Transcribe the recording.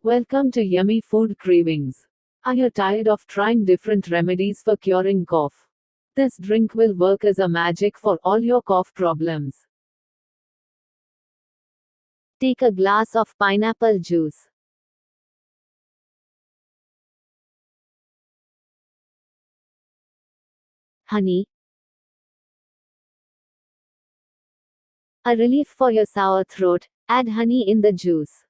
Welcome to Yummy Food Cravings. Are you tired of trying different remedies for curing cough? This drink will work as a magic for all your cough problems. Take a glass of pineapple juice. Honey. A relief for your sour throat, add honey in the juice.